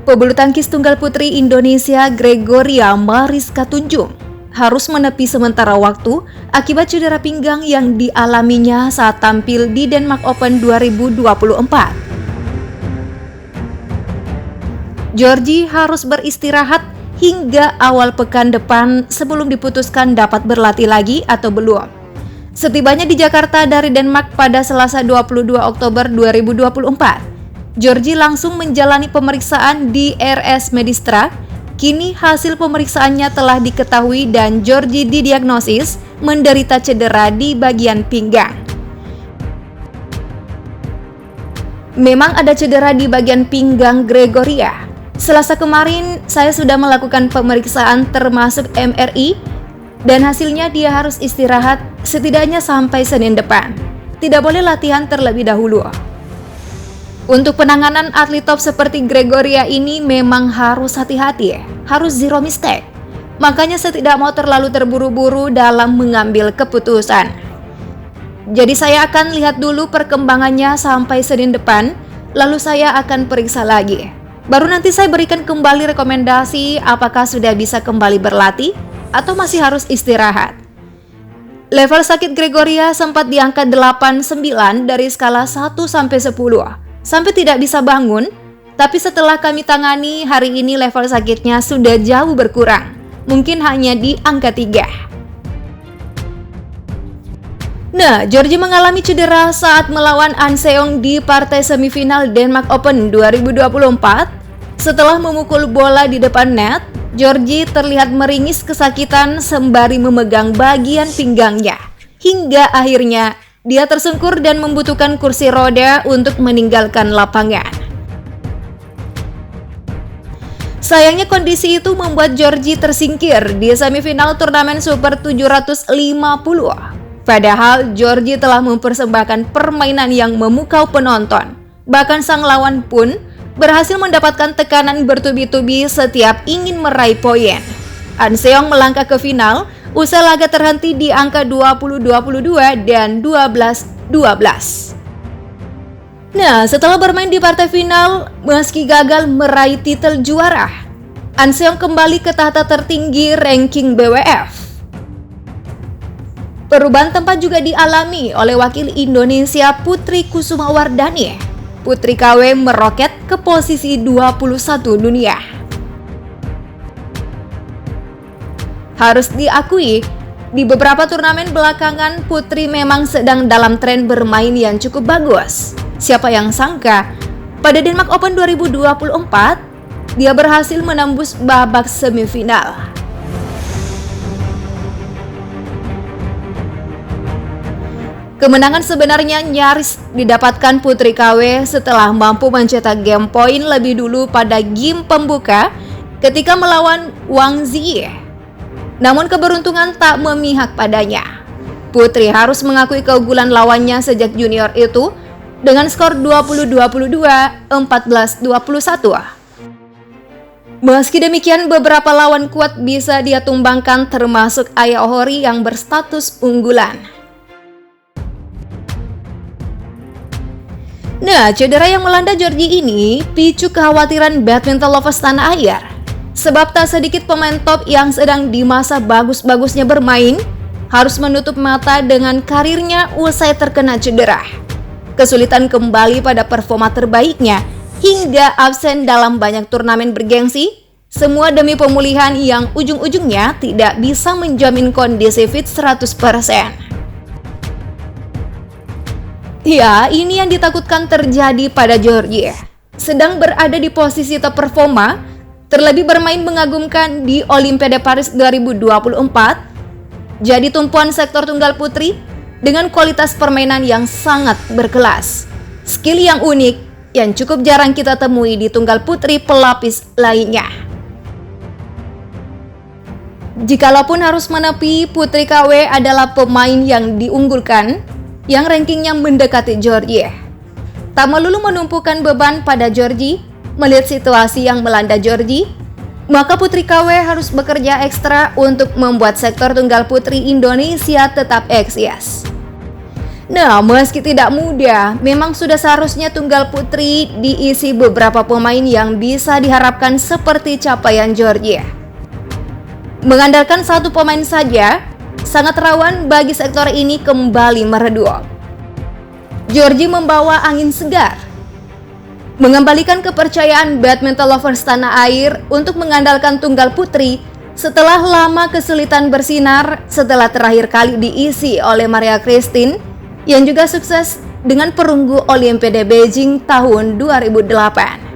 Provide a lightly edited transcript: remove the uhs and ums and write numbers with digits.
Pebulu tangkis tunggal putri Indonesia Gregoria Mariska Tunjung harus menepi sementara waktu akibat cedera pinggang yang dialaminya saat tampil di Denmark Open 2024. Georgie harus beristirahat hingga awal pekan depan sebelum diputuskan dapat berlatih lagi atau belum. Setibanya di Jakarta dari Denmark pada Selasa 22 Oktober 2024, Georgie langsung menjalani pemeriksaan di RS Medistra. Kini hasil pemeriksaannya telah diketahui dan Georgie didiagnosis menderita cedera di bagian pinggang. Memang ada cedera di bagian pinggang Gregoria. Selasa kemarin saya sudah melakukan pemeriksaan termasuk MRI dan hasilnya dia harus istirahat setidaknya sampai Senin depan. Tidak boleh latihan terlebih dahulu. Untuk penanganan atlet top seperti Gregoria ini memang harus hati-hati, harus zero mistake. Makanya saya tidak mau terlalu terburu-buru dalam mengambil keputusan. Jadi saya akan lihat dulu perkembangannya sampai Senin depan, lalu saya akan periksa lagi. Baru nanti saya berikan kembali rekomendasi apakah sudah bisa kembali berlatih atau masih harus istirahat. Level sakit Gregoria sempat di angka 8-9 dari skala 1 sampai 10. Sampai tidak bisa bangun, tapi setelah kami tangani hari ini level sakitnya sudah jauh berkurang, mungkin hanya di angka 3. Nah, Georgie mengalami cedera saat melawan An Seong di partai semifinal Denmark Open 2024. Setelah memukul bola di depan net, Georgie terlihat meringis kesakitan sembari memegang bagian pinggangnya. Hingga akhirnya dia tersungkur dan membutuhkan kursi roda untuk meninggalkan lapangan. Sayangnya kondisi itu membuat Georgie tersingkir di semifinal turnamen Super 750. Padahal Georgie telah mempersembahkan permainan yang memukau penonton. Bahkan sang lawan pun berhasil mendapatkan tekanan bertubi-tubi setiap ingin meraih poin. An Seong melangkah ke final usai laga terhenti di angka 20-22 dan 12-12. Nah, setelah bermain di partai final, meski gagal meraih titel juara, An Seong kembali ke tahta tertinggi ranking BWF. Perubahan tempat juga dialami oleh wakil Indonesia Putri Kusumawardhani. Putri KW meroket ke posisi 21 dunia. Harus diakui, di beberapa turnamen belakangan Putri memang sedang dalam tren bermain yang cukup bagus. Siapa yang sangka, pada Denmark Open 2024, dia berhasil menembus babak semifinal. Kemenangan sebenarnya nyaris didapatkan Putri KW setelah mampu mencetak game point lebih dulu pada game pembuka ketika melawan Wang Ziyi. Namun keberuntungan tak memihak padanya. Putri harus mengakui keunggulan lawannya sejak junior itu dengan skor 20-22, 14-21. Meski demikian, beberapa lawan kuat bisa dia tumbangkan termasuk Aya Ohori yang berstatus unggulan. Nah, cedera yang melanda Georgie ini picu kekhawatiran badminton lovers tanah air. Sebab tak sedikit pemain top yang sedang di masa bagus-bagusnya bermain harus menutup mata dengan karirnya usai terkena cedera. Kesulitan kembali pada performa terbaiknya hingga absen dalam banyak turnamen bergengsi, semua demi pemulihan yang ujung-ujungnya tidak bisa menjamin kondisi fit 100%. Ya, ini yang ditakutkan terjadi pada Georgie. Sedang berada di posisi top performa, terlebih bermain mengagumkan di Olimpiade Paris 2024, jadi tumpuan sektor tunggal putri dengan kualitas permainan yang sangat berkelas. Skill yang unik yang cukup jarang kita temui di tunggal putri pelapis lainnya. Jikalaupun harus menepi, Putri KW adalah pemain yang diunggulkan, yang rankingnya mendekati Georgie. Tak melulu menumpukan beban pada Georgie. Melihat situasi yang melanda Georgie, maka Putri KW harus bekerja ekstra untuk membuat sektor tunggal putri Indonesia tetap eksis. Nah, meski tidak mudah, memang sudah seharusnya tunggal putri diisi beberapa pemain yang bisa diharapkan seperti capaian Georgia. Mengandalkan satu pemain saja, sangat rawan bagi sektor ini kembali meredup. Georgia membawa angin segar, mengembalikan kepercayaan badminton lovers tanah air untuk mengandalkan tunggal putri setelah lama kesulitan bersinar setelah terakhir kali diisi oleh Maria Christine yang juga sukses dengan perunggu Olimpiade Beijing tahun 2008.